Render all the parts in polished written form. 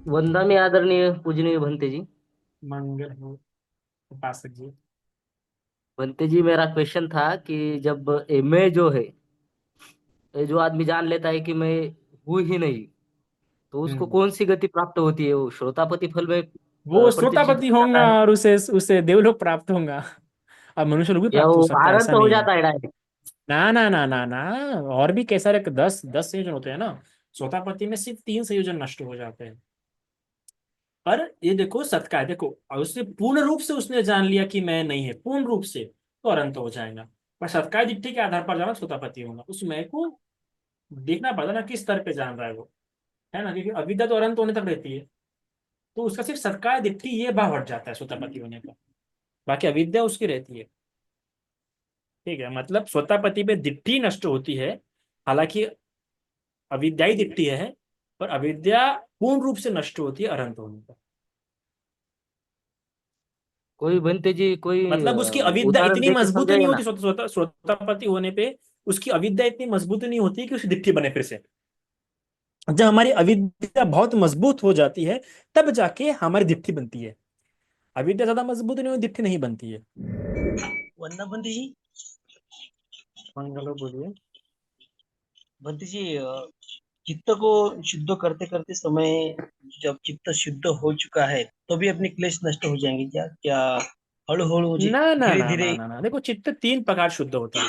वंदनीय आदरणीय पूजनीय भंते जी। मंगल हो उपासक जी। भंते जी, मेरा क्वेश्चन था कि जब मैं जो है, ये जो आदमी जान लेता है कि मैं हूं ही नहीं, तो उसको हम्म। कौन सी गति प्राप्त होती है? वो श्रोतापति फल में वो प्रतिष्ठित श्रोतापति हो जाता होगा है, और उसे उसे देवलोक प्राप्त होगा। और मनुष्य लोग भी या प्राप्त हो वो सकता है, आनंद ऐसा हो नहीं है। जाता है डायरेक्ट? ना ना ना ना ना। और भी कई सारे 10 10 संयोजन होते हैं ना। श्रोतापति में सिर्फ 3 संयोजन नष्ट हो जाते हैं। पर ये देखो सत्य देखो, और उसने पूर्ण रूप से उसने जान लिया कि मैं नहीं है पूर्ण रूप से, तो अनंत हो जाएगा। पर सत्य दिट्ठी के आधार पर जाना श्रोतापति होगा, उस मैं को देखना पड़ता ना किस स्तर पे जान रहा है वो। है ना, क्योंकि अविद्या तो अनंत होने तक रहती है। तो उसका सिर्फ सत्कार दिट्ठी ये भाव हट जाता है स्वतापति होने का। बाकी अविद्या उसकी रहती है। ठीक है, मतलब स्वतापति पे दिट्ठी नष्ट होती है। हालांकि अविद्या ही दिट्ठी है। पर अविद्या पूर्ण रूप से नष्ट होती है अनंत होने पर। कोई भंते जी, कोई मतलब उसकी अविद्या उदाहरण इतनी देकर मजबूत नहीं समझाइए होती ना। स्वतापति होने पे। उसकी अविद्या इतनी मजबूत नहीं होती कि उसे दिट्ठी बने फिर से। जब हमारी अविद्या बहुत मजबूत हो जाती है, तब जाके हमारी दिट्ठी बनती है। अविद्या ज्यादा मजबूत नहीं हो, दिट्ठी नहीं बनती है। वंदना बंटी जी। मंगलो बोलिए। बंटी जी, चित्त को शुद्ध करते करते समय जब चित्त शुद्ध हो चुका है तो भी अपनी क्लेश नष्ट हो जाएंगे क्या क्या? हळू हळू मुझे ना ना धीरे ना धीरे। ना ना ना, देखो चित्त 3 प्रकार शुद्ध होता है।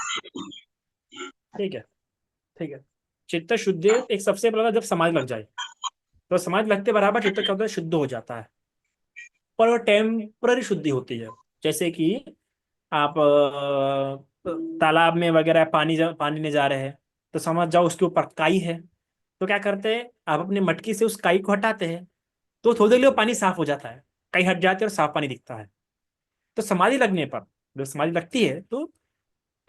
ठीक है। ठीक है। चित्त शुद्धि एक सबसे पहला जब समाज लग जाए, तो समाज लगते बराबर चित्त क्या होता है, शुद्ध हो जाता है। पर वो टेम्पररी शुद्धि होती है। जैसे कि आप तालाब में वगैरह पानी में जा रहे हैं, तो समझ जाओ उसके ऊपर काई है। तो क्या करते हैं, आप अपनी मटकी से उस काई को हटाते हैं, तो थोड़ी देर के लिए वो पानी साफ हो जाता है। काई हट जाती है और साफ पानी दिखता है। तो समाधि लगने पर, जब समाधि लगती है तो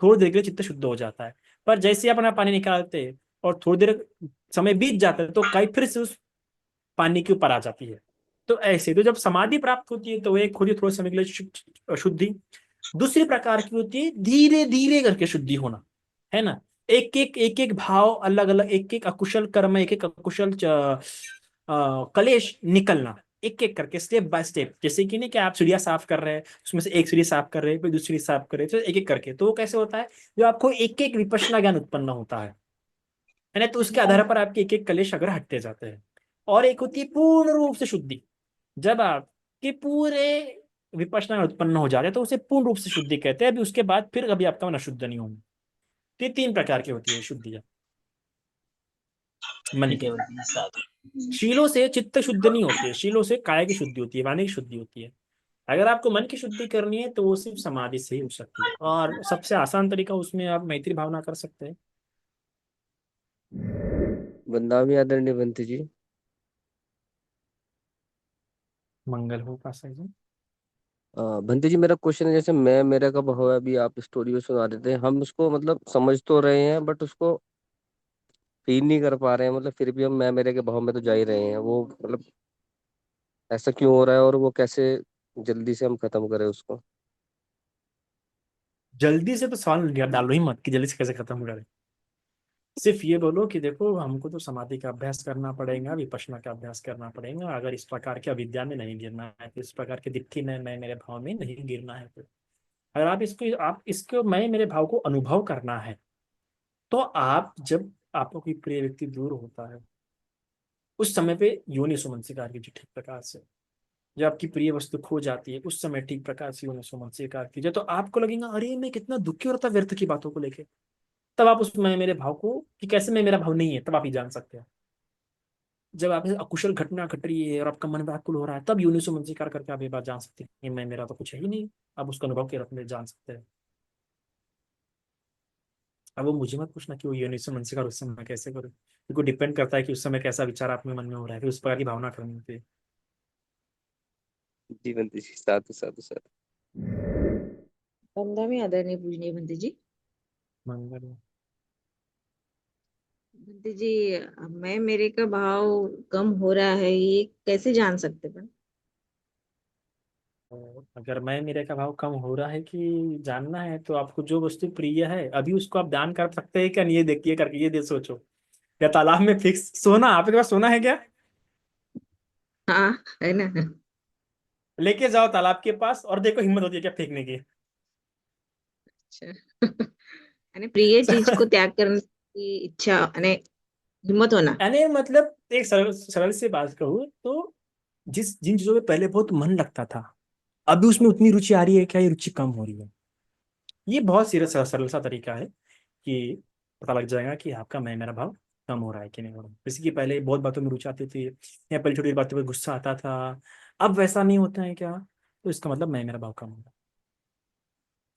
थोड़ी देर के लिए चित्त शुद्ध हो जाता है। पर जैसे ही अपना पानी निकालते हैं और थोड़ी देर समय बीत जाता है, तो काई फिर से उस पानी के ऊपर आ जाती है। तो ऐसे तो जब समाधि प्राप्त होती है तो एक खुद ही थोड़े समय के लिए शुद्धि। दूसरी प्रकार की होती है धीरे धीरे करके शुद्धि होना। है ना। एक एक भाव अलग अलग, एक एक अकुशल कर्म, एक एक अकुशल कलेश निकलना। एक एक करके स्टेप बाय स्टेप, जैसे कि नहीं कि आप सीढ़ियाँ साफ कर रहे हैं, उसमें से एक सीढ़ी साफ कर रहे हैं, फिर दूसरी सीढ़ी साफ कर रहे हैं, तो एक एक करके तो वो कैसे होता है, जो आपको एक एक विपश्यना ज्ञान उत्पन्न होता है ना। तो उसके आधार पर आपके एक एक कलेश अगर हटते जाते हैं। और एक होती है पूर्ण रूप से शुद्धि। जब आपके पूरे विपश्यना उत्पन्न हो जाते हैं, तो उसे पूर्ण रूप से शुद्धि कहते हैं। अभी उसके बाद फिर कभी आपका मन अशुद्ध नहीं होगा। तो ये 3 प्रकार की होती है शुद्धियां मन ठीक है की। बंटी जी, साथ। शीलों से चित्त शुद्ध नहीं होती है, शीलों से काया की शुद्धि होती है, वाणी की शुद्धि होती है। अगर आपको मन की शुद्धि करनी है तो वो सिर्फ समाधि से ही हो सकती है, और सबसे आसान तरीका उसमें आप मैत्री भावना कर सकते हैं। वंदनीय आदरणीय भंते जी। मंगल हो पासा जी। भंते जी, मेरा क्वेश्चन है, जैसे मैं मेरा का भाव है, अभी आप स्टोरी में सुना देते हैं, हम उसको मतलब समझ तो रहे हैं, बट उसको फील नहीं कर पा रहे हैं। मतलब फिर भी हम मैं मेरे के भाव में तो जा ही रहे हैं। वो मतलब ऐसा क्यों हो रहा है, और वो कैसे जल्दी से हम खत्म करें उसको? जल्दी से तो सवाल डालो ही मत कि जल्दी से कैसे खत्म करें। सिर्फ ये बोलो कि देखो हमको तो समाधि का अभ्यास करना पड़ेगा, विपश्यना का अभ्यास करना पड़ेगा, अगर इस प्रकार के अविद्या में नहीं गिरना है, तो इस प्रकार के दिट्ठी में मैं मेरे भाव में नहीं गिरना है, तो अगर आप इसको मैं मेरे भाव को अनुभव करना है, तो आप जब आपको कोई प्रिय व्यक्ति दूर होता है, उस समय पे योनि सुमनसिकार कीजिए ठीक प्रकार से। जब आपकी प्रिय वस्तु खो जाती है, उस समय ठीक प्रकार से योनि सुमनसिकार कीजिए, तो आपको लगेगा अरे मैं कितना दुखी हो रहा था व्यर्थ की बातों को लेके। तब आप उस मैं मेरे भाव को कि कैसे मैं मेरा भाव नहीं है, तब आप ही जान सकते हैं। जब आप अकुशल घटना घट रही है और आपका मन व्याकुल हो रहा है, तब यूनिसो मन स्वीकार करके आप ये बात जान सकते हैं कि मैं मेरा तो कुछ है ही नहीं। आप उसका अनुभव के रत्न जान सकते हैं। अब वो मुझे मत पूछना कि वो यूनिसो मन स्वीकार उस समय कैसे करूँ, क्योंकि डिपेंड करता है कि उस समय कैसा विचार आपके मन में हो रहा है, फिर उस प्रकार की भावना करनी होती है। जी भंते जी, साधु साधु साधु। वंदना में आदरणीय पूजनीय बंटी जी। मंगल। बंटी जी, मैं मेरे का भाव कम हो रहा है, ये कैसे जान सकते हैं? और अगर मैं मेरे का भाव कम हो रहा है कि जानना है, तो आपको जो वस्तु प्रिय है अभी उसको आप दान कर सकते हैं क्या नहीं, ये देखिए करके ये दे सोचो। या तालाब में फिक्स सोना, आपके पास सोना है क्या? हाँ, है ना। लेके जाओ तालाब के पास और देखो हिम्मत होती है क्या फेंकने की। अच्छा। यानी प्रिय चीज को त्याग करने की इच्छा, यानी हिम्मत होना। यानी मतलब एक सरल सरल सी बात कहूँ तो जिन चीजों में पहले बहुत मन लगता था, अभी उसमें उतनी रुचि आ रही है क्या, ये रुचि कम हो रही है। ये बहुत सरल सरल सा तरीका है कि पता लग जाएगा कि आपका मैं मेरा भाव कम हो रहा है कि नहीं हो रहा है। जैसे कि पहले बहुत बातों में रुचि आती थी या पहले छोटी बातों पर गुस्सा आता था, अब वैसा नहीं होता है क्या, तो इसका मतलब मैं मेरा भाव कम हो रहा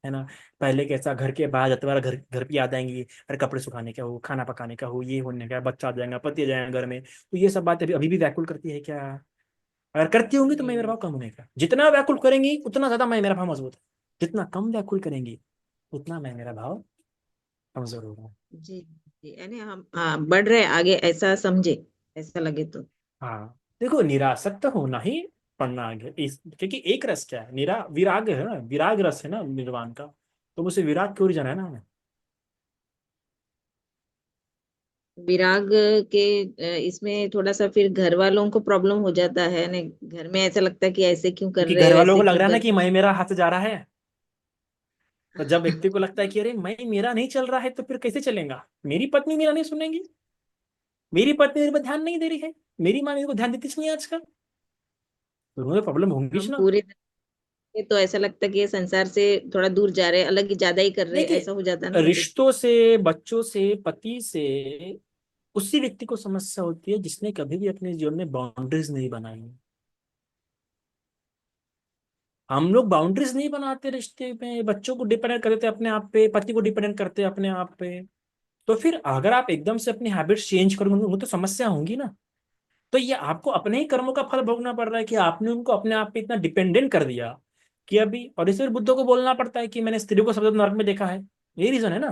है ना। पहले कैसा, घर के बाहर जाते बार घर घर की याद आएंगी, अरे कपड़े सुखाने का हो, खाना पकाने का हो, ये होने का, बच्चा आ जाएगा, पति आ जाएगा घर में, तो ये सब बात अभी अभी भी व्याकुल करती है क्या। अगर करती होंगी तो मैं मेरा भाव कम होने का, जितना व्याकुल करेंगी उतना ज्यादा मैं मेरा भाव मजबूत है, जितना कम व्याकुल करेंगी उतना मैं मेरा भाव कमजोर होगा। जी जी, यानी हम बढ़ रहे आगे, ऐसा समझे, ऐसा लगे तो। हाँ, देखो निरासक्त होना ही पढ़ना आगे इस, क्योंकि एक रस क्या है, विराग है ना, विराग रस है ना निर्वाण का, तो मुझे विराग क्यों जाना है ना हमें। विराग के इसमें थोड़ा सा फिर घर वालों को प्रॉब्लम हो जाता है ना। घर में ऐसा लगता है कि ऐसे क्यों कर क्योंकि रहे घर हैं, वालों वैसे को लग क्यों रहा है ना कर कि मैं मेरा हाथ जा रहा है, तो जब व्यक्ति को लगता है कि अरे मैं मेरा नहीं चल रहा है तो फिर कैसे चलेगा, मेरी पत्नी मेरा नहीं सुनेगी, मेरी पत्नी मेरे पर ध्यान नहीं दे रही है, मेरी माँ मेरे को ध्यान देती नहीं है आजकल, तो उन्हें प्रॉब्लम होंगी हम ना। पूरे तरह से, तो ऐसा लगता है कि ये संसार से थोड़ा दूर जा रहे हैं, अलग ही ज्यादा ही कर रहे हैं, ऐसा हो जाता है देखिए ना बंटी। रिश्तों से, बच्चों से, पति से उसी व्यक्ति को समस्या होती है जिसने कभी भी अपने जीवन में बाउंड्रीज नहीं बनाई है। हम लोग बाउंड्रीज नहीं बनाते रिश्ते में, बच्चों को डिपेंडेंट कर देते अपने आप पे, पति को डिपेंडेंट करते अपने आप पे, तो फिर अगर आप एकदम से अपनी हैबिट्स चेंज करोगे उनको तो समस्या होंगी ना। तो ये आपको अपने ही कर्मों का फल भोगना पड़ रहा है कि आपने उनको अपने आप पे इतना डिपेंडेंट कर दिया कि अभी, और इसलिए बुद्धों को बोलना पड़ता है कि मैंने स्त्रियों को सबसे ज्यादा नरक में देखा है, यही रीजन है ना,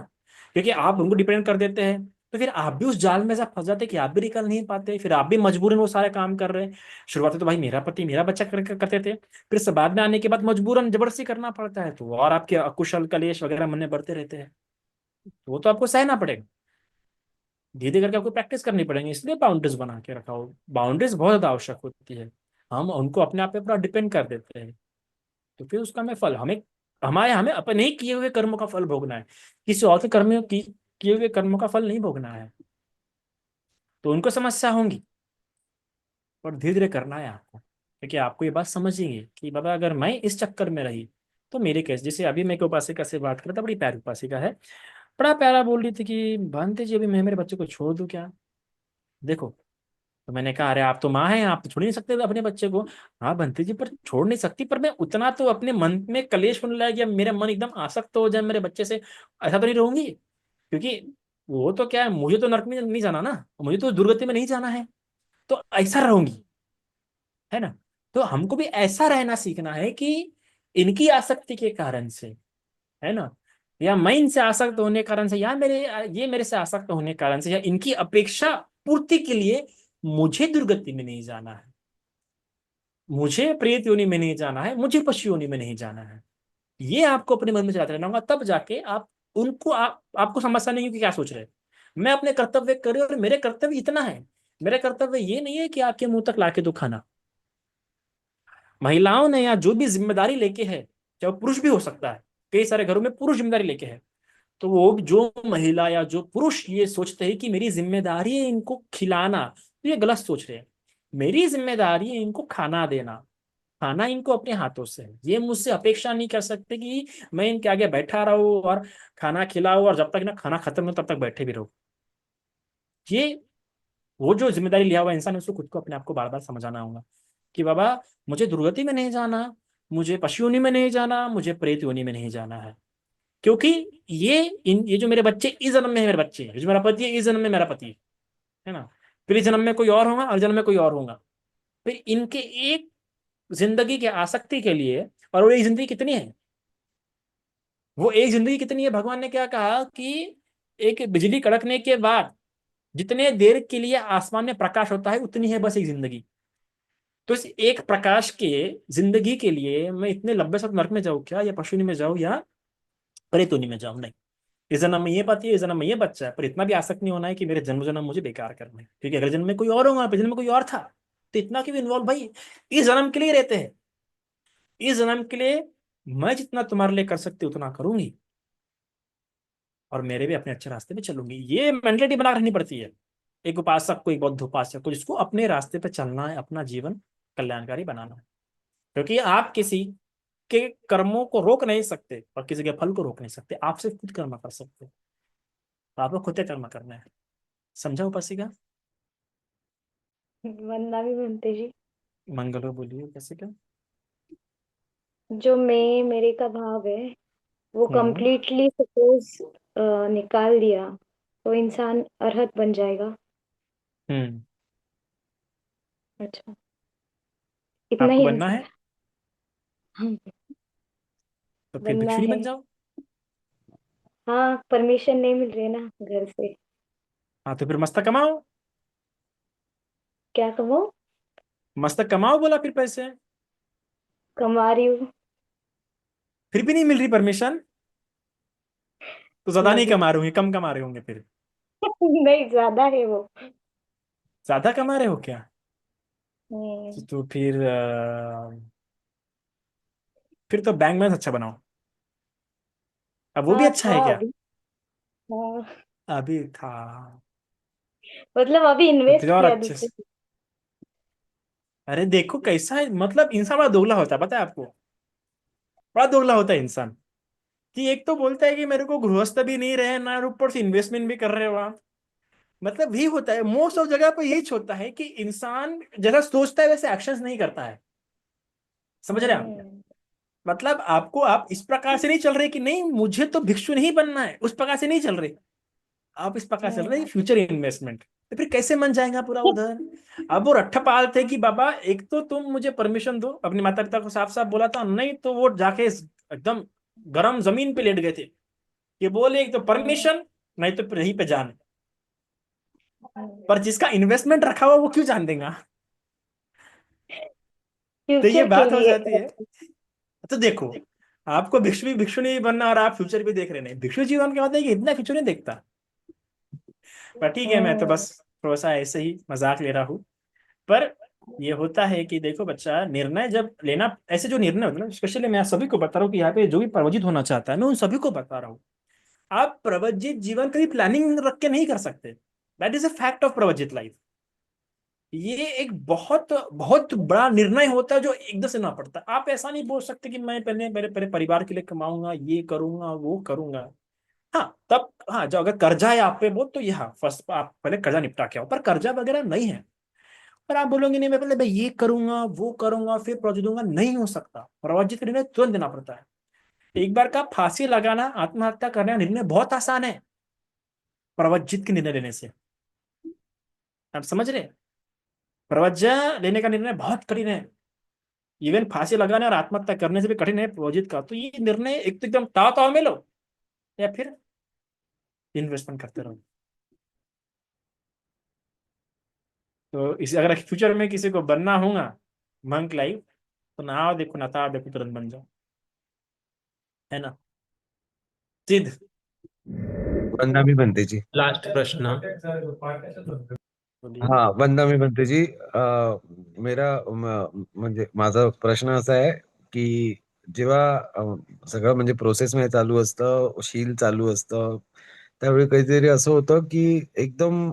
क्योंकि आप उनको डिपेंड कर देते हैं, तो फिर आप भी उस जाल में ऐसा फंस जाते हैं कि आप भी निकल नहीं पाते, फिर आप भी मजबूरन वो सारे काम कर रहे हैं। शुरुआत में तो भाई मेरा पति मेरा बच्चा करते थे, फिर सब बाद में आने के बाद मजबूरन जबरदस्ती करना पड़ता है, तो और आपके अकुशल कलेश वगैरह मन में बढ़ते रहते हैं, तो वो तो आपको सहना पड़ेगा, धीरे धीरे करके आपको प्रैक्टिस करनी पड़ेगी, इसलिए बाउंड्रीज बना के रखा हो, बाउंड्रीज बहुत ज्यादा आवश्यक होती है। हम उनको अपने आप पे पूरा डिपेंड कर देते हैं, तो फिर उसका हमें फल, हमें हमारे हमें अपने ही किए हुए कर्मों का फल भोगना है, किसी और के कर्म की किए हुए कर्मों का फल नहीं भोगना है, तो उनको समस्या होंगी, और धीरे धीरे करना है आपको, क्योंकि आपको ये बात समझिए कि बाबा अगर मैं इस चक्कर में रही तो मेरे कैसे, जैसे अभी मैं एक उपासिका से बात कर रहा था, बड़ी प्यारी उपासिका है, बड़ा प्यारा बोल रही थी कि भांति जी अभी मैं मेरे बच्चे को छोड़ दूं क्या। देखो, तो मैंने कहा अरे आप तो माँ हैं, आप तो छोड़ नहीं सकते अपने बच्चे को। हाँ बंती जी पर छोड़ नहीं सकती, पर मैं उतना तो अपने मन में कलेश होने लगा कि अब मेरा मन एकदम आसक्त हो जाए मेरे बच्चे से, ऐसा तो नहीं रहूंगी, क्योंकि वो तो क्या है, मुझे तो नरक में नहीं जाना ना, मुझे तो दुर्गति में नहीं जाना है, तो ऐसा रहूंगी, है ना। तो हमको भी ऐसा रहना सीखना है कि इनकी आसक्ति के कारण से, है ना, या मैं इनसे आसक्त होने के कारण से, या ये मेरे से आसक्त होने के कारण से, या इनकी अपेक्षा पूर्ति के लिए मुझे दुर्गति में नहीं जाना है, मुझे प्रेत योनि में नहीं जाना है, मुझे पशु योनि में नहीं जाना है, ये आपको अपने मन में चलाते रहना होगा, तब जाके आप उनको आपको समस्या नहीं होगी कि क्या सोच रहे हैं। मैं अपने कर्तव्य करे, और मेरे कर्तव्य इतना है, मेरा कर्तव्य ये नहीं है कि आपके मुंह तक लाके दो खाना। महिलाओं ने या जो भी जिम्मेदारी लेके है, चाहे वो पुरुष भी हो सकता है, कई सारे घरों में पुरुष जिम्मेदारी लेके है, तो वो जो महिला या जो पुरुष ये सोचते हैं कि मेरी जिम्मेदारी है इनको खिलाना, तो ये गलत सोच रहे हैं। मेरी जिम्मेदारी है इनको खाना देना, खाना इनको अपने हाथों से है, ये मुझसे अपेक्षा नहीं कर सकते कि मैं इनके आगे बैठा रहूं और खाना खिलाऊं, और जब तक ना खाना खत्म हो तब तक बैठे भी रहूं। ये वो जो जिम्मेदारी लिया हुआ इंसान है, उसको खुद को अपने आप को बार बार समझाना होगा कि बाबा मुझे दुर्गति में नहीं जाना, मुझे पशु योनि में नहीं जाना, मुझे प्रेत योनि में नहीं जाना है, क्योंकि ये जो मेरे बच्चे इस जन्म में है मेरे बच्चे, जो मेरा पति है इस जन्म में मेरा पति है ना, फिर इस जन्म में कोई और होगा, अगले जन्म में कोई और होगा, फिर इनके एक जिंदगी के आसक्ति के लिए, और वो एक जिंदगी कितनी है, वो एक जिंदगी कितनी है, भगवान ने क्या कहा कि एक बिजली कड़कने के बाद जितने देर के लिए आसमान में प्रकाश होता है उतनी है बस एक जिंदगी, तो इस एक प्रकाश के जिंदगी के लिए मैं इतने लंबे समय नरक में जाऊँ क्या, या पशुनी में जाऊँ, या प्रेतोनी में जाऊँ, नहीं, इस जन्म में ये पति है, इस जन्म में ये बच्चा है, पर इतना भी आसक्त नहीं होना है कि मेरे जन्म जन्म मुझे बेकार करना है, क्योंकि अगले जन्म में कोई और होगा, पिछले जन्म में कोई और था, तो इतना क्यों इन्वॉल्व भाई? इस जन्म के लिए रहते हैं, इस जन्म के लिए मैं जितना तुम्हारे लिए कर सकती हूँ उतना करूंगी, और मेरे भी अपने अच्छे रास्ते पे चलूंगी। ये मेंटलिटी बना रखनी पड़ती है एक उपासक को, एक बौद्ध उपासक को, जिसको अपने रास्ते पे चलना है, अपना जीवन कल्याणकारी बनाना है। क्योंकि आप किसी के कर्मों को रोक नहीं सकते और किसी के फल को रोक नहीं सकते, आप सिर्फ खुद कर्म कर सकते हैं। तो आपको खुद कर्म करना है। समझा उपासिका? वंदना भी बनते जी। मंगल हो बोलिए कैसे क्या? जो मैं मेरे का भाव है वो हम्म कंप्लीटली सपोज निकाल दिया तो इंसान अरहत बन जाएगा। हम्म अच्छा, इतना आपको ही बनना आंसर है है। हाँ, तो फिर बनना भिक्षुणी है। बन जाओ। हाँ, परमिशन नहीं मिल रही ना घर से। हाँ तो फिर मस्तक कमाओ, क्या कहो? मस्तक कमाओ बोला, फिर पैसे। कमा रही हूँ। फिर भी नहीं मिल रही परमिशन, तो ज्यादा नहीं लगे कमा रहे होंगे, कम कमा रहे होंगे फिर। नहीं, ज्यादा है वो। ज्यादा कमा रहे हो क्या? हम्म, तो फिर तो बैंक बैलेंस अच्छा बनाओ। अब वो भी हाँ अच्छा था है क्या? अभी। हाँ, अभी था। मतलब अभी तो इन्वेस्ट फिर और किया अच्छे दूसरे। से। अरे देखो कैसा है, मतलब इंसान बड़ा दोगला होता है, पता है आपको? बड़ा दोगला होता है इंसान, कि एक तो बोलता है कि मेरे को गृहस्थ भी नहीं रहे ना, और ऊपर से इन्वेस्टमेंट भी कर रहे हो आप। मतलब यही होता है मोस्ट ऑफ जगह पे, यही होता है कि इंसान जैसा सोचता है वैसे एक्शंस नहीं करता है। समझ रहे हैं आप? हम्म, मतलब आपको, आप इस प्रकार से नहीं चल रहे कि नहीं मुझे तो भिक्षु नहीं बनना है, उस प्रकार से नहीं चल रहे। आप इस प्रकार चल रहे हैं हम्म, फ्यूचर इन्वेस्टमेंट। तो फिर कैसे मन जाएगा पूरा उधर? अब वो रट्ठपाल थे कि बाबा एक तो तुम मुझे परमिशन दो, अपने माता पिता को साफ साफ बोला था, नहीं तो वो जाके एकदम गर्म जमीन पे लेट गए थे कि बोले एक तो हम्म, परमिशन, नहीं तो फिर यहीं पे जान। पर हम्म। जिसका इन्वेस्टमेंट रखा हुआ वो क्यों जान देगा? तो ये फ्यूचर के बात हो लिए। जाती है। तो देखो, आपको भिक्षु भी भिक्षु नहीं बनना और आप फ्यूचर भी देख रहे नहीं, भिक्षु जीवन क्या होता है कि इतना फ्यूचर नहीं देखता। पर ठीक है, मैं तो हम्म, बस थोड़ा सा ऐसे ही मजाक ले रहा हूँ। पर ये होता है कि देखो बच्चा, निर्णय जब लेना, ऐसे जो निर्णय होते हैं ना, स्पेशली मैं सभी को बता रहा हूँ कि यहाँ पे जो भी प्रवजित होना चाहता है, मैं उन सभी को बता रहा हूँ, आप प्रवजित जीवन की प्लानिंग रख के नहीं कर सकते। That is a fact of प्रवजित लाइफ। ये एक बहुत बहुत बड़ा निर्णय होता है जो एकदम से ना पड़ता। आप ऐसा नहीं बोल सकते कि मैं पहले मेरे पहले परिवार के लिए कमाऊंगा, ये करूंगा वो करूंगा। हाँ तब, हाँ जो अगर कर्जा है आप पे वो तो, ये हाँ फर्स्ट आप पहले कर्जा निपटा के आओ, पर कर्जा वगैरह नहीं है। पर आप बोलोगे नहीं मैं पहले मैं ये करूंगा वो करूंगा फिर प्रोजेक्ट दूंगा, नहीं हो सकता। प्रवजित का निर्णय तुरंत देना पड़ता है। एक बार का फांसी लगाना, आत्महत्या करने का निर्णय बहुत आसान है प्रवजित के निर्णय लेने से। आप समझ रहे हैं? प्रवज्य लेने का निर्णय बहुत कठिन है। इवन फांसी लगाने और आत्महत्या करने से भी कठिन है प्रवजित का। तो ये निर्णय एक तो एकदम ताव ताव में लो, या फिर इन्वेस्टमेंट करते रहो। तो इसे अगर फ्यूचर में किसी को बनना होगा मंक लाइफ, तो ना देखो ना था देखो तुरंत बन जाओ, है ना? सिद्ध। वंदना भी बनते जी। लास्ट प्रश्न. बोलिए। हा, वंदना मी बनते जी. म्हणजे माझा प्रश्न असा आहे की जेव्हा सगळं म्हणजे प्रोसेस मध्ये चालू असतं, शील चालू असतं, त्यावेळी काहीतरी असं होतं की एकदम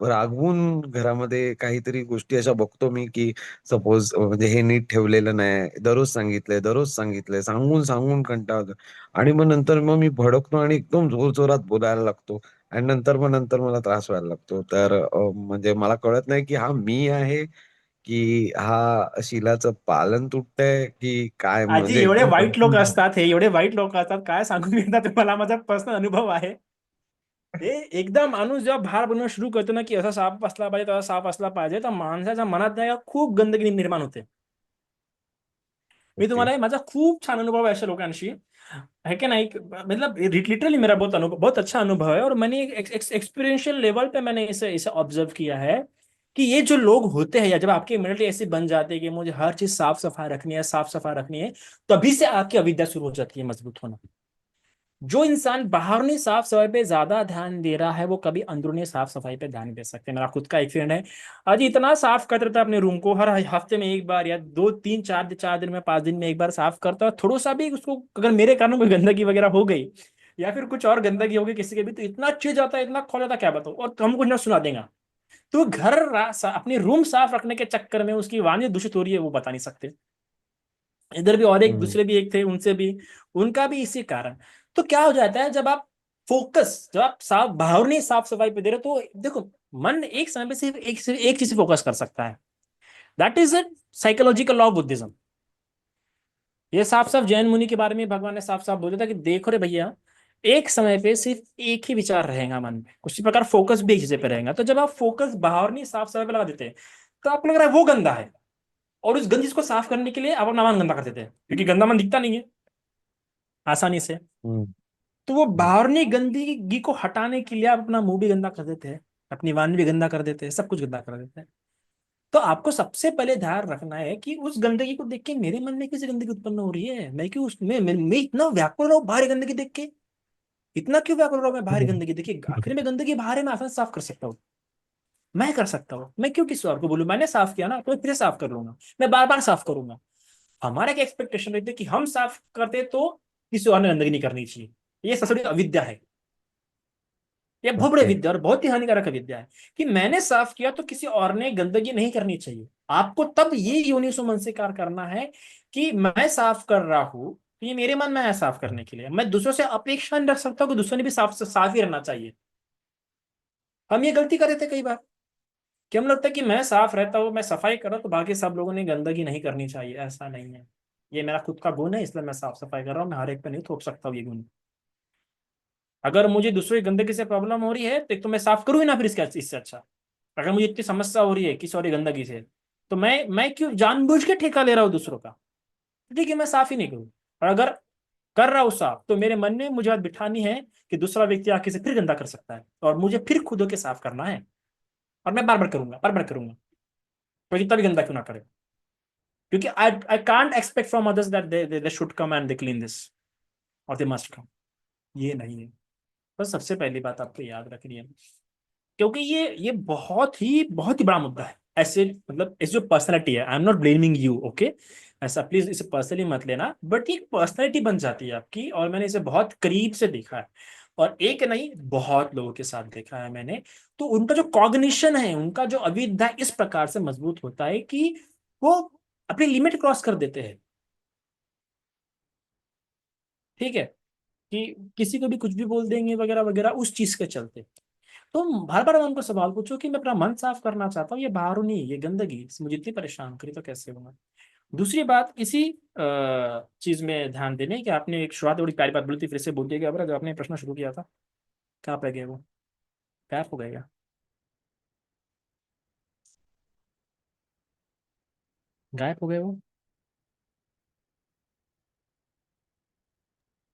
रागवून घरामध्ये काहीतरी गोष्टी अशा बघतो मी की सपोज म्हणजे हे नीट ठेवलेलं नाही, दररोज सांगितलंय, सांगून सांगून कंटाळतो आणि मग नंतर मग मी भडकतो आणि एकदम जोरजोरात बोलायला लागतो आणि नंतर मला त्रास व्हायला लागतो. तर म्हणजे मला कळत नाही की हा मी आहे की हा शीलाचं पालन तुटतंय की काय, आजी म्हणजे एवढे एकदम वाईट लोक कन्फ्युज. असतात, हे एवढे वाईट लोक असतात, काय सांगू मी आता तुम्हाला, माझा पर्सनल अनुभव आहे. हे एकदा माणूस जेव्हा भार बनवणं सुरू करतो ना की असा साप असला पाहिजे, तसा साप असला पाहिजे, तर माणसाच्या मनात नाही का खूप गंदगी निर्माण होते. मी ओके. तुम्हाला माझा खूप छान अनुभव आहे अशा लोकांशी, है कि नहीं? मतलब लिटरली मेरा बहुत अनुभव, बहुत अच्छा अनुभव है, और मैंने एक्सपीरियंशियल लेवल पे मैंने इसे इसे ऑब्जर्व किया है कि ये जो लोग होते हैं, या जब आपकी मेंटली ऐसे बन जाते हैं कि मुझे हर चीज साफ सफाई रखनी है, साफ सफाई रखनी है, तभी से आपकी अविद्या शुरू हो जाती है मजबूत होना। जो इंसान बाहरी साफ सफाई पे ज्यादा ध्यान दे रहा है वो कभी अंदरूनी साफ सफाई पे ध्यान नहीं दे सकते। मेरा खुद का एक फ्रेंड है, आज इतना साफ करता रहता है अपने रूम को, हर हफ्ते में एक बार या दो तीन चार दिन में 5 दिन में एक बार साफ करता है। थोड़ा सा भी उसको अगर मेरे कारण कोई गंदगी वगैरह हो गई या फिर कुछ और गंदगी हो गई किसी के भी, तो इतना चिढ़ जाता है, इतना खो जाता है, क्या बताओ, और हम कुछ ना सुना देगा। तो घर अपने रूम साफ रखने के चक्कर में उसकी वाणी दूषित हो रही है, वो बता नहीं सकते। इधर भी और एक दूसरे भी एक थे, उनसे भी, उनका भी इसी कारण। तो क्या हो जाता है, जब आप साफ बाहरी साफ सफाई पे दे रहे हो, तो देखो, मन एक समय पे सिर्फ एक चीज फोकस कर सकता है। That is a psychological law of Buddhism. ये साफ साफ जैन मुनि के बारे में भगवान ने साफ साफ बोला था कि देखो रे भैया, एक समय पे सिर्फ एक ही विचार रहेगा मन में, उसी प्रकार फोकस भी एक चीज पे रहेगा। तो जब आप फोकस बाहरी साफ सफाई पे लगा देते हैं तो आपको लग रहा है वो गंदा है, और उस गंदी को साफ करने के लिए आप अपना मन गंदा कर देते हैं, क्योंकि गंदा मन दिखता नहीं है आसानी से। हम्म, तो वो हम्म, बाहरी गंदगी को हटाने के लिए आप अपना मुंह भी गंदा कर देते हैं, अपनी वाणी भी गंदा कर देते हैं, सब कुछ गंदा कर देते हैं। तो आपको सबसे पहले ध्यान रखना है कि उस गंदगी को देख के मेरे मन में कैसे गंदगी उत्पन्न हो रही है, मैं क्यों उसमें मैं इतना व्याकुल रहा हूँ बाहरी गंदगी देख के, इतना क्यों व्याकुल रहा हूँ मैं बाहरी गंदगी देखिए। आखिर में गंदगी बाहर है, मैं आसान से साफ कर सकता हूँ, मैं कर सकता हूँ, मैं क्यों किसी और को बोलूँ, मैंने साफ किया ना तो मैं फिर साफ कर लूंगा, मैं बार बार साफ करूंगा। हमारा क्या एक्सपेक्टेशन रहती है कि हम साफ करते तो किसी और ने गंदगी नहीं करनी चाहिए। ये सबसे बड़ी अविद्या है, ये बहुत बड़ी ओके। विद्या और बहुत ही हानिकारक विद्या है कि मैंने साफ किया तो किसी और ने गंदगी नहीं करनी चाहिए। आपको तब ये योनिसो मन से कार्य करना है कि मैं साफ कर रहा हूं तो ये मेरे मन में है साफ करने के लिए, मैं दूसरों से अपेक्षा नहीं रख सकता कि दूसरों ने भी साफ ही रहना चाहिए। हम ये गलती कर रहे थे कई बार कि हम लगता है कि मैं साफ रहता हूँ, मैं सफाई कर रहा हूँ तो बाकी सब लोगों ने गंदगी नहीं करनी चाहिए। ऐसा नहीं है, ये मेरा खुद का गुण है इसलिए मैं साफ सफाई कर रहा हूँ, मैं हर एक पे नहीं थोप सकता हूँ ये गुण। अगर मुझे दूसरे की गंदगी से प्रॉब्लम हो रही है तो एक तो मैं साफ करूँ ही ना फिर इससे अच्छा। अगर मुझे इतनी समस्या हो रही है किसी और की गंदगी से, तो मैं क्यों जानबूझ के ठेका ले रहा हूँ दूसरों का, ठीक है मैं साफ ही नहीं करूँ। और अगर कर रहा हूँ साफ तो मेरे मन में मुझे बात बिठानी है कि दूसरा व्यक्ति आके से फिर गंदा कर सकता है और मुझे फिर खुद होके साफ करना है, और मैं बार बार करूंगा, तो जितना भी गंदा क्यों ना करे, क्योंकि I can't expect from others that they should come and they clean this और दे मस्ट कम। ये नहीं है, बस सबसे पहली बात आपको याद रखनी है, क्योंकि ये बहुत ही बड़ा मुद्दा है। ऐसे मतलब इस जो पर्सनैलिटी है, I am not blaming you, okay, ऐसा प्लीज इसे पर्सनली मत लेना, बट ये पर्सनैलिटी बन जाती है आपकी, और मैंने इसे बहुत करीब से देखा है, और एक नहीं बहुत लोगों के साथ देखा है मैंने। तो उनका जो कॉग्निशन है, उनका जो अविद्या इस प्रकार से मजबूत होता है कि वो अपनी लिमिट क्रॉस कर देते हैं, ठीक है, कि किसी को भी कुछ भी बोल देंगे वगैरह वगैरह उस चीज के चलते। तो बार बार उनको सवाल पूछो कि मैं अपना मन साफ करना चाहता हूँ, ये बाहर नहीं, ये गंदगी मुझे इतनी परेशान करी तो कैसे होगा। दूसरी बात इसी चीज में ध्यान देने कि आपने एक शुरुआत बड़ी प्यारी बात बोली थी, फिर से बोल दिया गया, जब आपने प्रश्न शुरू किया था कहाँ पे गया वो, गायब हो गया, गायब हो गया वो।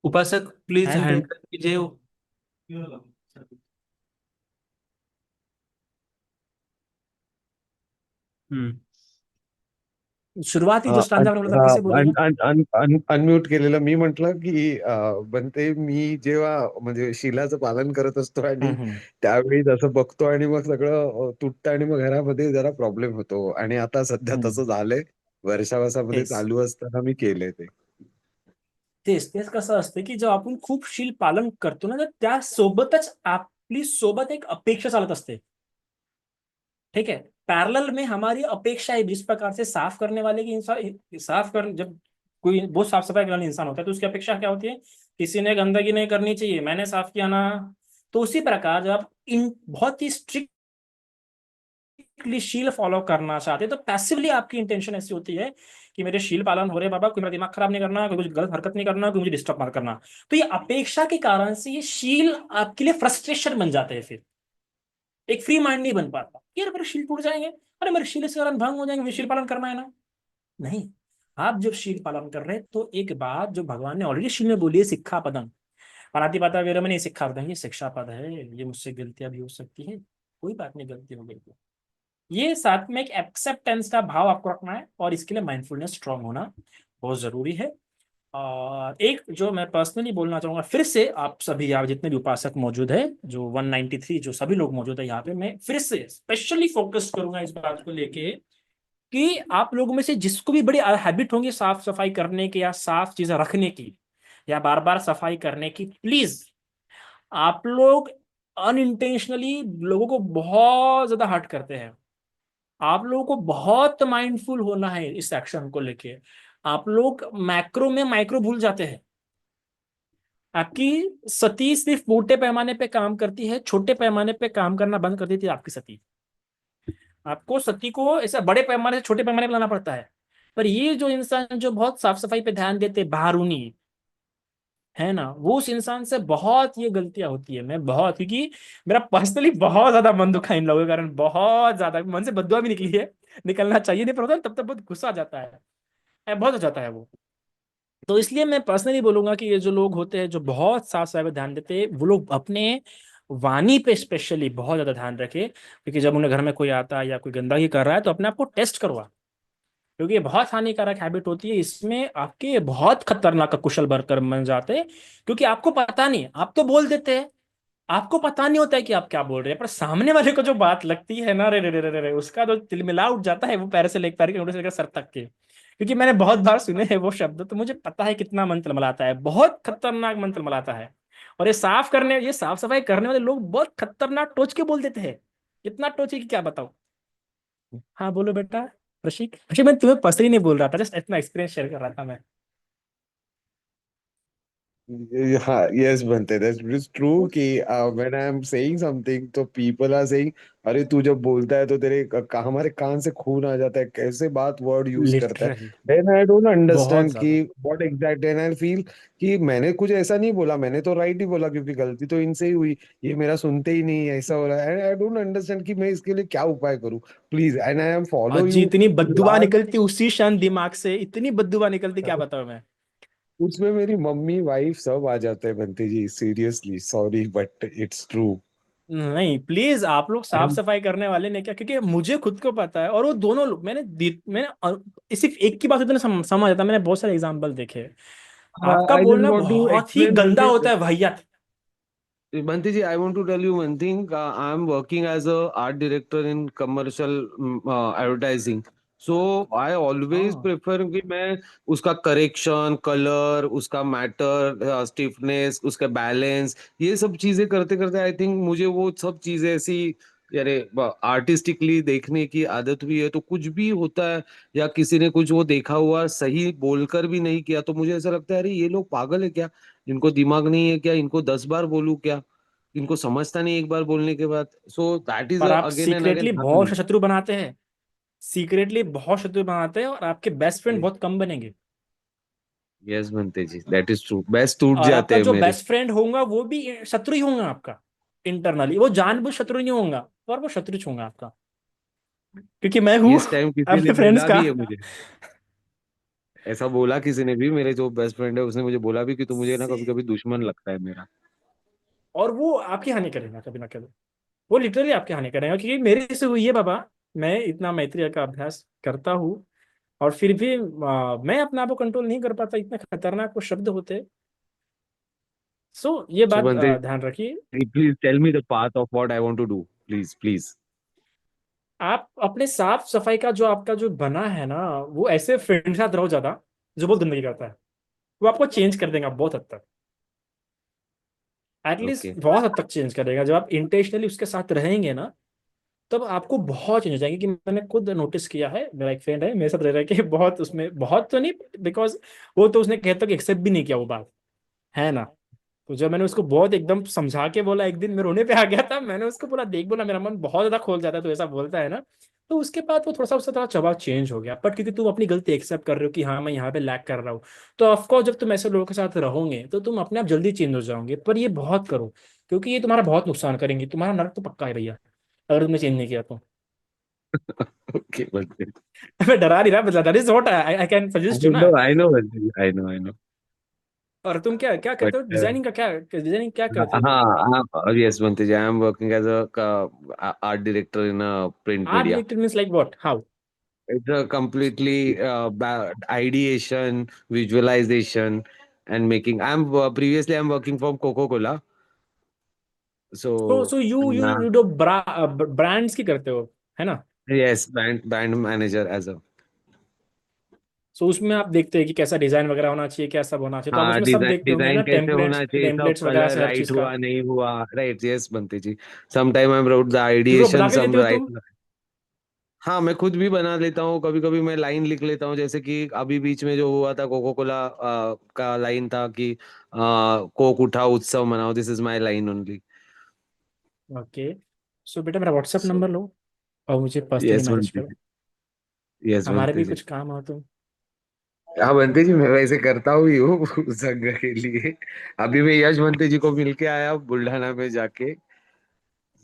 उपासक प्लीज हैंड हैंड कीजिए। हम्म। शुरुआती जो स्टांजा आपने बोला था फिर अच्छा, से बोलिएगा। अनम्यूट केलेलं मी म्हंटल की बनते मी जेव्हा म्हणजे शिलाचं पालन करत असतो आणि हम्म। त्यावेळी जसं बघतो आणि मग सगळं तुटतं आणि मग घरामध्ये जरा प्रॉब्लेम होतो आणि आता सध्या हम्म तसं झालंय. वर्षावासामध्ये तेच चालू असताना मी केलंय ते. तेच तेच कसं असतं की जेव्हा आपण खूप शील पालन करतो ना, तर त्यासोबतच आपली सोबत एक अपेक्षा चालत असते, ठीक है। पैरेलल में हमारी अपेक्षा है, जिस प्रकार से साफ करने वाले की इंसान साफ कर, जब कोई बहुत साफ सफाई करने वाला इंसान होता है तो उसकी अपेक्षा क्या होती है, किसी ने गंदगी नहीं करनी चाहिए, मैंने साफ किया ना। तो उसी प्रकार जब आप इन बहुत ही स्ट्रिक्टली शील फॉलो करना चाहते हैं तो पैसिवली आपकी इंटेंशन ऐसी होती है कि मेरे शील पालन हो रहे बाबा, कोई मेरा दिमाग खराब नहीं करना, कोई कुछ गलत हरकत नहीं करना, कोई मुझे डिस्टर्ब मत करना। तो ये अपेक्षा के कारण से ये शील आपके लिए फ्रस्ट्रेशन बन जाते हैं, फिर एक फ्री माइंड नहीं बन पाता, यार मेरे शील टूट जाएंगे, अरे मेरे शील इस कारण भंग हो जाएंगे, मुझे शील पालन करना है ना। नहीं, आप जब शील पालन कर रहे हैं तो एक बात जो भगवान ने ऑलरेडी शील में बोली है, सिक्खा पदम पाता वेरमणि, सिक्खा पदम, ये शिक्षा पद है, ये मुझसे गलतियां भी हो सकती है, कोई बात नहीं, गलती हो गई तो ये साथ में एक एक्सेप्टेंस का भाव आपको रखना है, और इसके लिए माइंडफुलनेस स्ट्रांग होना बहुत जरूरी है। और एक जो मैं पर्सनली बोलना चाहूंगा फिर से, आप सभी, आप जितने भी उपासक मौजूद है, जो 193 जो सभी लोग मौजूद है यहाँ पे, मैं फिर से स्पेशली फोकस करूंगा इस बात को लेके कि आप लोगों में से जिसको भी बड़ी हैबिट होंगी साफ सफाई करने की या साफ चीजें रखने की या बार बार सफाई करने की, प्लीज आप लोग अनइंटेंशनली लोगों को बहुत ज्यादा हर्ट करते हैं। आप लोगों को बहुत माइंडफुल होना है इस एक्शन को लेके। आप लोग मैक्रो में माइक्रो भूल जाते हैं। आपकी सती सिर्फ मोटे पैमाने पे काम करती है, छोटे पैमाने पे काम करना बंद कर देती है आपकी सती। आपको सती को ऐसा बड़े पैमाने से छोटे पैमाने पे लाना पड़ता है। पर ये जो इंसान जो बहुत साफ सफाई पे ध्यान देते बारूनी है ना, वो उस इंसान से बहुत ये गलतियां होती है। मैं बहुत, क्योंकि मेरा पर्सनली बहुत ज्यादा मन दुखा इन लोगों के कारण, बहुत ज्यादा मन से बददुआ भी निकली है। निकलना चाहिए नहीं, पर होता है तब तक बहुत गुस्सा आ जाता है, बहुत हो जाता है वो। तो इसलिए मैं पर्सनली बोलूंगा कि ये जो लोग होते हैं जो बहुत साफ सफाई पे ध्यान देते हैं, वो लोग अपने वाणी पे स्पेशली बहुत ज्यादा ध्यान रखें। क्योंकि जब उन्हें घर में कोई आता है या कोई गंदगी कर रहा है तो अपने आप को टेस्ट करवा, क्योंकि ये बहुत हानिकारक हैबिट होती है। इसमें आपके बहुत खतरनाक कुशल वर्कर बन जाते हैं, क्योंकि आपको पता नहीं, आप तो बोल देते हैं, आपको पता नहीं होता है कि आप क्या बोल रहे हैं, पर सामने वाले को जो बात लगती है ना, रे रे रे रे रे, उसका तो तिलमिला उठ जाता है वो, पैर से लेकर पैर के नोट से लेकर सर तक के। क्योंकि मैंने बहुत बार सुने हैं वो शब्द, तो मुझे पता है कितना मन तलमलाता है, बहुत खतरनाक मन तलमलाता है। और ये साफ सफाई करने वाले लोग बहुत खतरनाक टोच के बोल देते हैं, इतना टोचे कि क्या बताओ। हाँ बोलो बेटा रशिक। रशिक मैं तुम्हें पर्सनली नहीं बोल रहा था, जस्ट इतना एक्सपीरियंस शेयर कर रहा था मैं। हाँ, yes, Bhante, that's true कि when I am saying something तो people are saying अरे तू जब बोलता है तो तेरे हमारे कान से खून आ जाता है, कैसे बात वर्ड यूज करता है। लिटरली then I don't बहुत understand कि ज्यादा। what exact and I feel कि मैंने कुछ ऐसा नहीं बोला, मैंने तो राइट ही बोला क्योंकि गलती तो इनसे ही हुई, ये मेरा सुनते ही नहीं, ऐसा हो रहा है। and I don't understand कि मैं इसके लिए क्या उपाय करूँ please, and I am follow अजी you इतनी बददुआ last। निकलती उसी क्षण दिमाग से, इतनी बददुआ निकलती क्या बताऊं मैं। उसमें मेरी मम्मी वाइफ सब आ जाते हैं Bunty ji, seriously sorry but it's true. नहीं प्लीज, आप लोग साफ सफाई करने वाले ने क्या, क्योंकि मुझे खुद को पता है, और वो दोनों लोग सिर्फ एक की बात समझ आता, मैंने बहुत सारे एग्जांपल देखे। आपका I just बोलना want to बहुत ही explain one गंदा thing. होता है भैया। Bhanti ji, I want to tell you one thing. I'm working as a art director in commercial advertising. So I always हाँ prefer कि मैं उसका करेक्शन, कलर, उसका मैटर, स्टिफनेस, उसका बैलेंस, ये सब चीजें करते करते आई थिंक मुझे वो सब चीजें ऐसी यारे आर्टिस्टिकली देखने की आदत भी है। तो कुछ भी होता है या किसी ने कुछ वो देखा हुआ सही बोलकर भी नहीं किया तो मुझे ऐसा लगता है अरे ये लोग पागल है क्या, इनको दिमाग नहीं है क्या, इनको 10 बार बोलूं क्या, इनको समझता नहीं एक बार बोलने के बाद। सो दैट इज पर आप अगेन एंड अगेन सीक्रेटली बहुत हैपनिंग। शत्रु बनाते हैं, सीक्रेटली बहुत शत्रु बनाते हैं, और आपके बेस्ट फ्रेंड बहुत कम बनेंगे। यस बनते जी, दैट इज ट्रू, बेस्ट टूट और जाते आपका हैं जो मेरे। बेस्ट फ्रेंड होगा वो भी शत्रु ही होगा आपका। इंटरनली वो जानबूझ शत्रु नहीं होगा, पर वो शत्रु होगा आपका, क्योंकि मैं हूँ इस टाइम किसी ने अपने फ्रेंड्स बोला का। भी है मुझे, ऐसा बोला किसी ने भी, मेरे जो बेस्ट फ्रेंड है उसने मुझे बोला भी कि तू मुझे ना कभी कभी दुश्मन लगता है मेरा। और वो आपकी हानि करेगा कभी ना कभी, वो लिटरली आपकी हानि करेगा, क्योंकि मेरे से हुई है बाबा। मैं इतना मैत्री का अभ्यास करता हूँ, और फिर भी मैं अपने आप को कंट्रोल नहीं कर पाता, इतने खतरनाक वो शब्द होते हैं। सो ये सो बात बनते ध्यान रखिए। जी, please tell me the path of what I want to do, please please. आप अपने साफ सफाई का जो आपका जो बना है ना, वो ऐसे फ्रेंड के साथ रहो ज्यादा, जो बहुत गंदगी करता है, वो आपको चेंज कर देगा बहुत हद तक, एटलीस्ट ओके। बहुत हद तक चेंज करेगा। जब आप इंटेंशनली उसके साथ रहेंगे ना, तब आपको बहुत चेंज हो जाएगी। कि मैंने खुद नोटिस किया है, मेरा एक फ्रेंड है मेरे साथ रह रहे के बहुत, उसमें बहुत तो नहीं, बिकॉज वो तो उसने कहता कि एक्सेप्ट भी नहीं किया वो बात, है ना। तो जब मैंने उसको बहुत एकदम समझा के बोला, एक दिन मैं रोने पे आ गया था, मैंने उसको बोला देख, बोला मेरा मन बहुत ज्यादा खोल जाता है तो ऐसा बोलता है ना। तो उसके बाद वो थोड़ा सा उसका थोड़ा स्वभाव चेंज हो गया। बट क्योंकि तुम अपनी गलती एक्सेप्ट कर रहे हो कि हाँ मैं यहाँ पे लैक कर रहा हूँ, तो ऑफकोर्स जब तुम ऐसे लोगों के साथ रहोगे तो तुम अपने आप जल्दी चेंज हो जाओगे। पर ये बहुत करो, क्योंकि ये तुम्हारा बहुत नुकसान करेंगे, तुम्हारा नरक तो पक्का है भैया अगर तुमने चेंज नहीं किया तो। ओके बनते। मैं डरा नहीं रहा, बता that is what I can suggest you ना। आई नो बनते, आई नो आई नो। और तुम क्या क्या बट करते हो, डिजाइनिंग का क्या, डिजाइनिंग क्या करते हो तुम। हाँ हाँ, यस बनते जी, I am working as a art director in a print art media. Director means like what, how. It's a completely ideation, visualization, and making. Previously I'm working from Coca-Cola. तो So so you do brands की करते हो, है ना? yes, band manager as a. सो उसमें आप देखते हैं कि कैसा डिजाइन वगैरह होना चाहिए, क्या सब होना चाहिए, तो आप हाँ, उसमें सब डिजाइन देखते होंगे डिजाइन ना, कैसे होना चाहिए, सब टेम्पलेट्स वगैरह कलर से हर राइट चीज का। हुआ नहीं हुआ, राइट, यस बनते जी. Sometime I wrote the किसी को बना ideation, के some देते हो right. तुम? हाँ, मैं खुद भी बना लेता हूँ, कभी कभी मैं लाइन लिख लेता हूँ, जैसे कि अभी बीच में जो हुआ था कोको कोला का लाइन था कि कोक उठाओ उत्सव मनाओ, this is my line only. Okay, so बेटा मेरा व्हाट्सएप सो नंबर लो और मुझे पर्सनली यस मैसेज बनते करो, जी. यस हमारे बनते भी जी. कुछ काम हो तो। हाँ बनते जी, मैं वैसे करता हुई हूँ संघ के लिए. अभी मैं यश बनते जी को मिल के आया बुल्ढाना में जाके.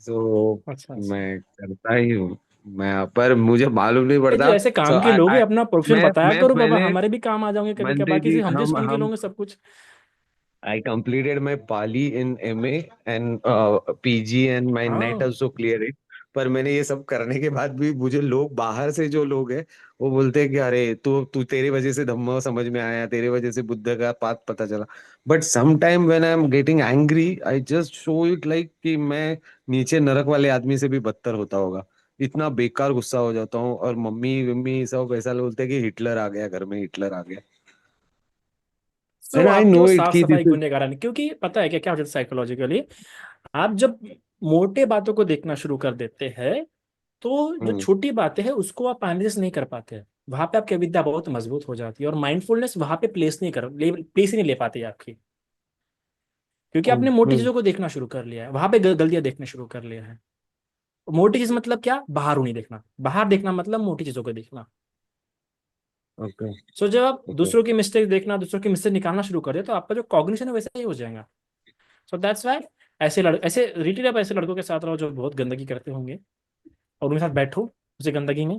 तो अच्छा अच्छा। मैं करता ही हूँ. मैं पर मुझे मालूम नहीं जो पड़ता. ऐसे सो काम के लोग हैं अपना प्रोफेशन बताया मैं करो बाबा, मैंने हमारे भी काम आ जाओगे कभी कभार, बनते किसी जी हम जिस ढंग के हम लोग हैं सब कुछ। I completed my Pali in MA and PG and my NET हाँ, also clear it. पर मैंने ये सब करने के बाद भी मुझे लोग बाहर से जो लोग हैं वो बोलते हैं कि अरे तू तू तेरी वजह से धम्म समझ में आया, तेरी वजह से बुद्ध का पाथ पता चला. But some time when I am getting angry I just show it like कि मैं नीचे नरक वाले आदमी से भी बदतर होता होगा. इतना बेकार गुस्सा हो जाता हूँ, और मम्मी मम्मी सब ऐसा बोलते हैं कि हिटलर आ गया घर में, हिटलर आ गया. तो एंड आई आपके वो नो इट साफ कि सफाई दिस इज. गुनहगार नहीं, क्योंकि पता है क्या क्या हो जाता है साइकोलॉजिकली, आप जब मोटे बातों को देखना शुरू कर देते हैं तो जो छोटी बातें हैं उसको आप एनालिसिस नहीं कर पाते हैं, वहां पे आपकी विद्या बहुत मजबूत हो जाती है और माइंडफुलनेस वहां पे प्लेस ही नहीं ले पाती है आपकी, क्योंकि आपने मोटी चीजों को देखना शुरू कर लिया है, वहां पे गलतियां देखना शुरू कर लिया है। मोटी चीज मतलब क्या, बाहर नहीं देखना, बाहर देखना मतलब मोटी चीजों को देखना। ओके. सो जब आप ओके. दूसरों की मिस्टेक देखना, दूसरों की मिस्टेक निकालना शुरू कर दे तो आपका जो कॉग्निशन है वैसा ही हो जाएगा। सो दैट्स वाई ऐसे रिलेटेड आप ऐसे लड़कों के साथ रहो जो बहुत गंदगी करते होंगे और उनके साथ बैठो उसी गंदगी में।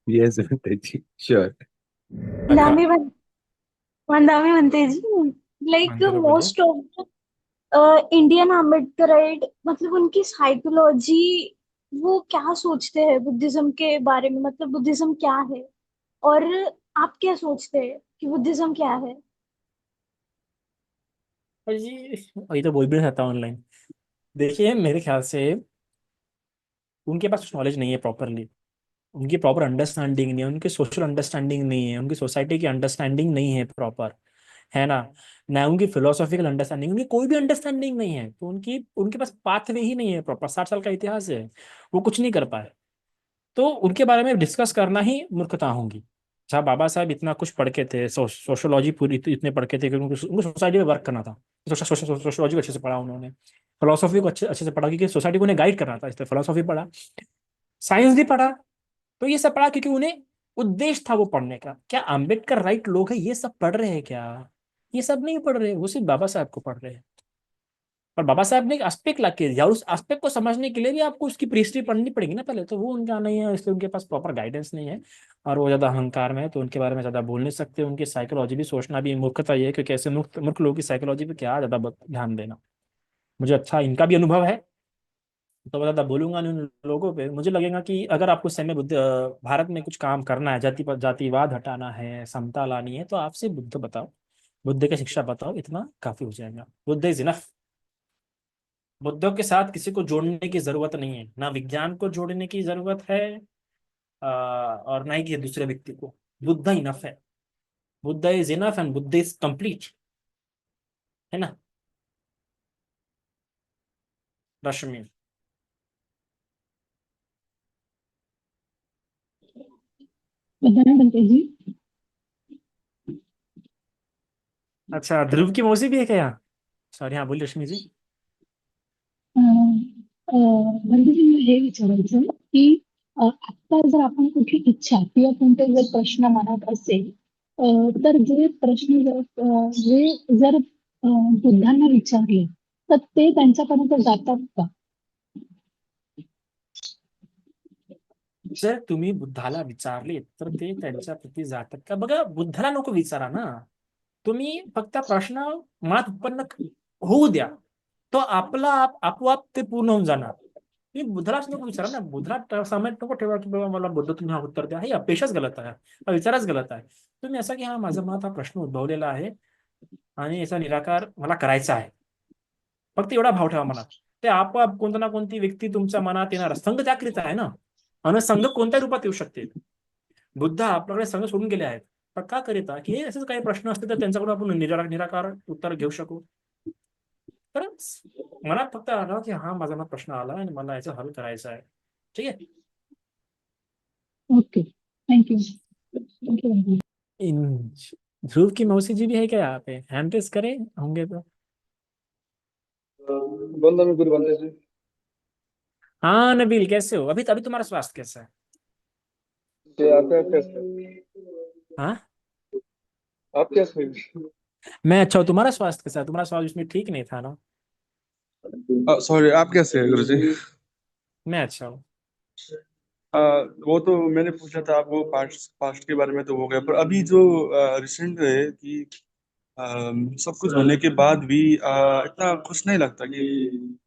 Yes, Vintage. Sure. अच्छा, मंदामी बन मंदामी बनते जी, लाइक मानते रहो, बोलिए। मोस्ट ऑफ इंडियन अम्बेडकराइट, मतलब उनकी साइकोलॉजी, वो क्या सोचते हैं बुद्धिज्म के बारे में, मतलब बुद्धिज्म क्या है, और आप क्या सोचते हैं कि बुद्धिज्म क्या है? और जी अभी तो बोल भी नहीं सकता ऑनलाइन। देखिए मेरे ख्याल से उनके पास नॉलेज नहीं है प्रॉपरली, उनकी प्रॉपर अंडरस्टैंडिंग नहीं है, उनकी सोशल अंडरस्टैंडिंग नहीं है, उनकी सोसाइटी की अंडरस्टैंडिंग नहीं है प्रॉपर, है ना? ना उनकी फिलोसॉफिकल अंडरस्टैंडिंग, उनकी कोई भी अंडरस्टैंडिंग नहीं है, तो उनकी उनके पास पाथवे ही नहीं है प्रॉपर। 60 साल का इतिहास है, वो कुछ नहीं कर पाए, तो उनके बारे में डिस्कस करना ही मूर्खता होगी। जहाँ बाबा साहब इतना कुछ पढ़ के थे, सोशोलॉजी पूरी इतने पढ़ के थे कि उनको सोसाइटी में वर्क करना था, सोशोलॉजी को अच्छे से पढ़ा उन्होंने, फिलोसॉफी को अच्छे अच्छे से पढ़ा क्योंकि सोसाइटी को उन्हें गाइड करना था, इसलिए फिलोसॉफी पढ़ा, साइंस भी पढ़ा। तो ये सब पढ़ा क्योंकि उन्हें उद्देश्य था वो पढ़ने का। क्या अम्बेडकर राइट लोग हैं ये सब पढ़ रहे हैं क्या? ये सब नहीं पढ़ रहे, वो सिर्फ बाबा साहब को पढ़ रहे हैं। और बाबा साहब ने एक एस्पेक्ट ला के दिया और उस एस्पेक्ट को समझने के लिए भी आपको उसकी हिस्ट्री पढ़नी पड़ेगी ना पहले, तो वो उनका नहीं है, इसलिए उनके पास प्रॉपर गाइडेंस नहीं है और वो ज्यादा अहंकार में है, तो उनके बारे में ज्यादा बोल नहीं सकते। उनकी साइकोलॉजी भी सोचना भी मूर्खता ही है, क्योंकि ऐसे मूर्ख मूर्ख लोगों की साइकोलॉजी पे क्या ज्यादा ध्यान देना। मुझे अच्छा इनका भी अनुभव है, तो मैं ज्यादा बोलूंगा नहीं उन लोगों पे। मुझे लगेगा कि अगर आपको समय भारत में कुछ काम करना है, जातिवाद हटाना है, समता लानी है, तो आपसे बुद्ध बताओ, बुद्ध की शिक्षा बताओ, इतना काफी हो जाएगा। Buddha is enough. बुद्धों के साथ किसी को जोड़ने की जरूरत नहीं है, ना विज्ञान को जोड़ने की जरूरत है और ना ही किसी दूसरे व्यक्ति को। बुद्ध इनफ है, Buddha is enough and Buddha is complete, है ना रश्मि? बताना बनते जी। अच्छा, ध्रुव की मौसी भी है क्या यहाँ? सॉरी, हाँ बोलिए रश्मि जी। बनते जी मला हे विचारायचं की आता जर आपण कुठली इच्छा किंवा कोणते जर प्रश्न मनात असेल, तर जे प्रश्न जर बुद्धांना विचारले तर ते त्यांच्यापर्यंत जातात का? जर तुम्ही बुद्धाला विचारले तर ते त्यांच्या प्रती जातात का? बघा, बुद्धाला नको विचारा ना, तुम्ही फक्त प्रश्न मनात उत्पन्न होऊ द्या, तो आपोआप ते पूर्ण होऊन जाणार, मी बुधला नको विचारा ना, बुधला समय नको ठेवा की बाबा मला बुद्ध तुम्ही हा उत्तर द्या. हे अपेक्षाच गलत आहे, हा विचारच गलत आहे. तुम्ही असा की हा माझ्या मनात हा प्रश्न उद्भवलेला आहे आणि याचा निराकार मला करायचा आहे, फक्त एवढा भाव ठेवा मनात. ते आपोआप कोणता ना कोणती व्यक्ती तुमच्या मनात येणार. संघ त्याकरिता आहे ना, आणि संघ कोणत्या रूपात येऊ शकते. बुद्ध आपल्याकडे संघ सोडून गेले आहेत, पण का करिता की हे असेच काही प्रश्न असते तर त्यांच्याकडून आपण निराकार उत्तर घेऊ शकू. तर मनात फक्त आला की हा माझा मनात प्रश्न आला आणि मला याचा हल करायचा आहे. ठीक है. Okay, thank you thank you. ध्रुव की मौसी जी भी है क्या यहाँ पे? हैंड रेस करें होंगे तो. बोल दो, गुरु बनते जी। हाँ नबील, कैसे हो? अभी अभी तुम्हारा स्वास्थ्य कैसा है? जी, आपका कैसे है? हाँ, आप कैसे हैं? मैं अच्छा हूँ. तुम्हारा स्वास्थ्य कैसा है? तुम्हारा स्वास्थ्य इसमें ठीक नहीं था ना? सॉरी, आप कैसे हैं गुरु जी? मैं अच्छा हूँ. वो तो मैंने पूछा था आपको पास्ट पास्ट के बारे में, तो हो गया। पर अभी जो रिसेंट है कि सब कुछ होने के बाद भी इतना खुश नहीं लगता, कि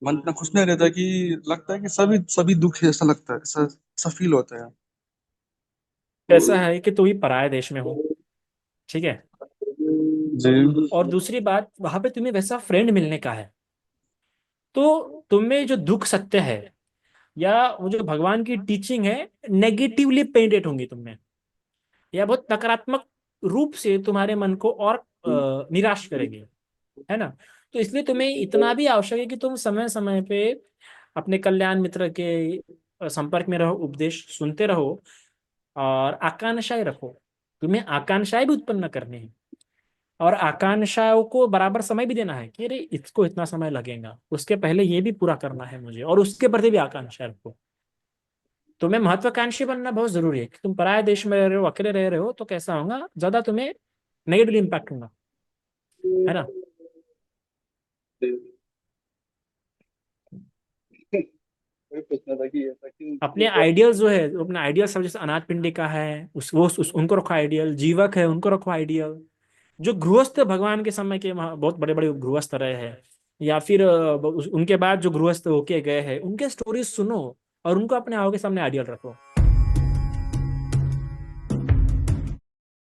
मन इतना खुश नहीं रहता, कि लगता है कि सभी सभी दुख है, ऐसा लगता है, ऐसा फील होता है। ऐसा है कि तुम ही पराये देश में हो, ठीक है. जी। और दूसरी बात, वहां पे तुम्हें वैसा फ्रेंड मिलने का है, तो तुम्हें जो दुख सत्य है या वो जो भगवान की टीचिंग है नेगेटिवली पेंटेड होंगी तुम में, या बहुत नकारात्मक रूप से तुम्हारे मन को और निराश करेंगे, है ना. तो इसलिए तुम्हें इतना भी आवश्यक है कि तुम समय समय पे अपने कल्याण मित्र के संपर्क में रहो, उपदेश सुनते रहो और आकांक्षाएं रखो. तुम्हें आकांक्षाएं भी उत्पन्न करनी है और आकांक्षाओं को बराबर समय भी देना है कि अरे इसको इतना समय लगेगा, उसके पहले ये भी पूरा करना है मुझे, और उसके प्रति भी आकांक्षा रखो. तुम्हें महत्वाकांक्षी बनना बहुत जरूरी है कि तुम पराये देश में रह रहे हो, अकेले रह रहे हो, तो कैसा होगा, ज्यादा तुम्हें नेगेटिव इम्पैक्ट होगा, है ना. वही पूछना था कि ऐसा क्यों अपने मतलब। आइडियल जो है, अपने आइडियल सब जैसे अनाथ पिंडी का है, उनको रखो आइडियल. जीवक है, उनको रखो आइडियल. जो गृहस्थ भगवान के समय के बहुत बड़े बड़े गृहस्थ रहे हैं, या फिर उनके बाद जो गृहस्थ होके गए हैं, उनके स्टोरीज सुनो और उनको अपने आंखों के सामने आइडियल रखो.